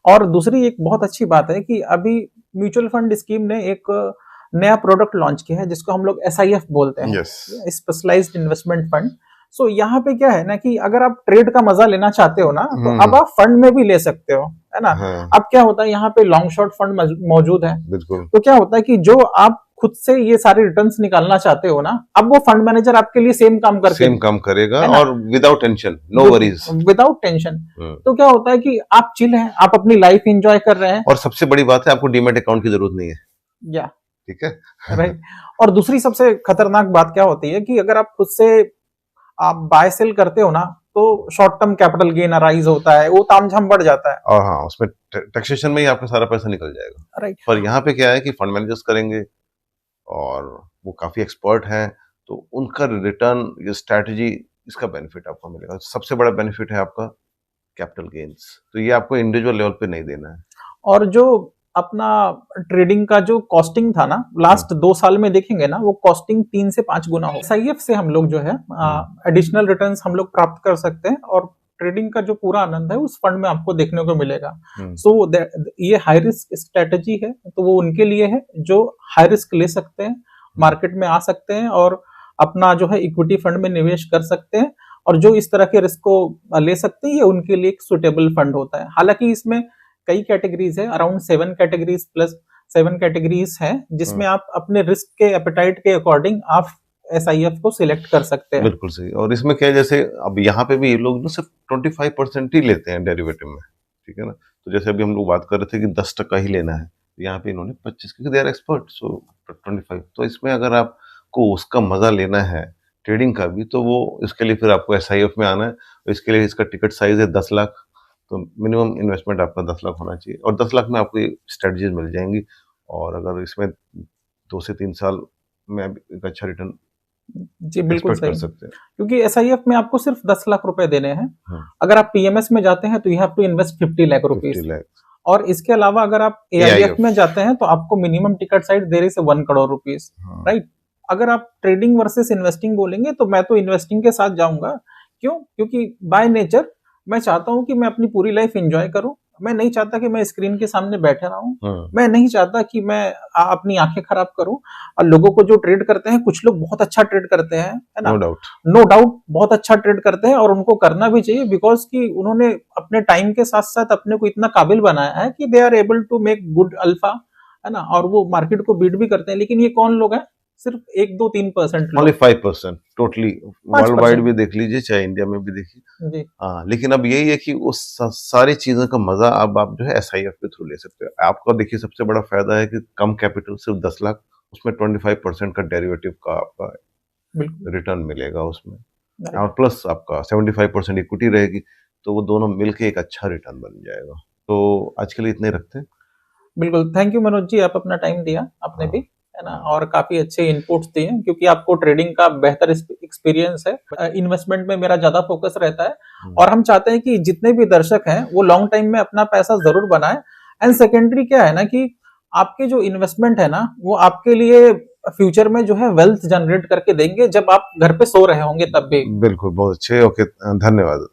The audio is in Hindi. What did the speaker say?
और दूसरी एक बहुत अच्छी बात है कि अभी म्यूचुअल फंड स्कीम ने एक नया प्रोडक्ट लॉन्च किया है जिसको हम लोग SIF बोलते हैं, स्पेशलाइज्ड इन्वेस्टमेंट फंड। सो यहाँ पे क्या है ना कि अगर आप ट्रेड का मजा लेना चाहते हो ना तो अब आप फंड में भी ले सकते हो, है ना। अब क्या होता है, यहाँ पे लॉन्ग शॉर्ट फंड मौजूद है, तो क्या होता है कि जो आप खुद से ये सारे रिटर्न्स निकालना चाहते हो ना, अब वो फंड मैनेजर आपके लिए सेम काम करेगा और without tension, no worries, without tension. तो क्या होता है कि आप चिल हैं, आप अपनी लाइफ एंजॉय कर रहे हैं, और सबसे बड़ी बात है आपको डीमैट अकाउंट की जरूरत नहीं है। या ठीक है, राइट। और दूसरी सबसे खतरनाक बात क्या होती है कि अगर आप खुद से आप बाय सेल करते हो ना तो short term capital gain arise होता है, वो तामझाम बढ़ जाता है, और हाँ उसमें टैक्सेशन में ही आपका सारा पैसा निकल जाएगा। राइट। पर यहाँ पे क्या है कि फंड मैनेजर्स करेंगे और वो काफी एक्सपर्ट हैं, तो उनका रिटर्न, ये स्ट्रैटेजी, इसका बेनिफिट आपको मिलेगा। सबसे बड़ा बेनिफिट है आपका कैपिटल गेन्स, तो ये आपको इंडिविजुअल लेवल पे नहीं देना है। और जो अपना ट्रेडिंग का जो कॉस्टिंग था ना लास्ट 2 साल में देखेंगे ना, वो कॉस्टिंग 3 से 5 गुना हो। SIF से हम लोग जो है एडिशनल रिटर्न्स हम लोग प्राप्त कर सकते हैं और ट्रेडिंग का जो पूरा आनंद है उस फंड में आपको देखने को मिलेगा। सो ये हाई रिस्क स्ट्रेटेजी है, तो वो उनके लिए है जो हाई रिस्क ले सकते हैं, मार्केट में आ सकते हैं और अपना जो है इक्विटी फंड में निवेश कर सकते हैं, और जो इस तरह के रिस्क को ले सकते हैं ये उनके लिए एक सुटेबल फंड होता है। हालांकि इसमें कई कैटेगरीज है, अराउंड 7 कैटेगरीज प्लस 7 कैटेगरीज है, जिसमें आप अपने रिस्क के एपेटाइट के अकॉर्डिंग आप SIF को सिलेक्ट कर सकते हैं। बिल्कुल सही। और इसमें क्या है, जैसे अब यहाँ पे भी ये लोग सिर्फ 25% ही लेते हैं डेरिवेटिव में, ठीक है ना। तो जैसे अभी हम लोग बात कर रहे थे कि 10% ही लेना है, तो यहाँ पे इन्होंने 25, क्योंकि दे आर एक्सपर्ट, सो 25। तो इसमें अगर आपको उसका मजा लेना है ट्रेडिंग का भी, तो वो इसके लिए फिर आपको SIF में आना है। इसके लिए इसका टिकट साइज है 10 लाख, तो मिनिमम इन्वेस्टमेंट आपका 10 लाख होना चाहिए, और 10 लाख में आपको स्ट्रेटजीज मिल जाएंगी। और अगर इसमें 2 से 3 साल में एक अच्छा रिटर्न जी बिल्कुल सही, कर सकते हैं, क्योंकि SIF में आपको सिर्फ 10 लाख रुपए देने हैं। अगर आप PMS में जाते हैं तो you have to invest 50 lakh rupees, और इसके अलावा अगर आप AIF में जाते हैं तो आपको मिनिमम टिकट साइज देर से 1 करोड़ रुपीज, राइट। अगर आप ट्रेडिंग वर्सेस इन्वेस्टिंग बोलेंगे तो मैं तो इन्वेस्टिंग के साथ जाऊंगा। क्यों? क्योंकि बाय नेचर मैं चाहता हूं कि मैं अपनी पूरी लाइफ एंजॉय करूं। मैं नहीं चाहता कि मैं स्क्रीन के सामने बैठे रहूं, मैं नहीं चाहता कि मैं अपनी आंखें खराब करूं। और लोगों को जो ट्रेड करते हैं, कुछ लोग बहुत अच्छा ट्रेड करते हैं, है ना, नो डाउट बहुत अच्छा ट्रेड करते हैं, और उनको करना भी चाहिए, बिकॉज कि उन्होंने अपने टाइम के साथ साथ अपने को इतना काबिल बनाया है कि they are able to make good alpha, है ना, और वो मार्केट को बीट भी करते हैं। लेकिन ये कौन लोग हैं? सिर्फ 1-2-3% ओनली 5% टोटली, वर्ल्ड वाइड भी देख लीजिए, चाहे इंडिया में भी देखिए। हाँ, लेकिन अब यही है कि उस सारी चीजों का मजा अब आप जो है SIF के थ्रू ले सकते हो। आपका देखिए सबसे बड़ा फायदा है कि कम कैपिटल, सिर्फ 10 लाख, उसमें 25% का डेरिवेटिव का आपका रिटर्न मिलेगा उसमें, और प्लस आपका 75% इक्विटी रहेगी, तो वो दोनों मिलके एक अच्छा रिटर्न बन जाएगा। तो आज के लिए इतने रखते हैं। बिल्कुल, थैंक यू मनोज जी, आप अपना टाइम दिया आपने भी, है ना, और काफी अच्छे इनपुट्स दिए, क्योंकि आपको ट्रेडिंग का बेहतर एक्सपीरियंस है। इन्वेस्टमेंट में मेरा ज्यादा फोकस रहता है, और हम चाहते हैं कि जितने भी दर्शक हैं वो लॉन्ग टाइम में अपना पैसा जरूर बनाएं। एंड सेकेंडरी क्या है ना कि आपके जो इन्वेस्टमेंट है ना, वो आपके लिए फ्यूचर में जो है वेल्थ जनरेट करके देंगे, जब आप घर पे सो रहे होंगे तब भी। बिल्कुल, बहुत अच्छे, ओके, धन्यवाद।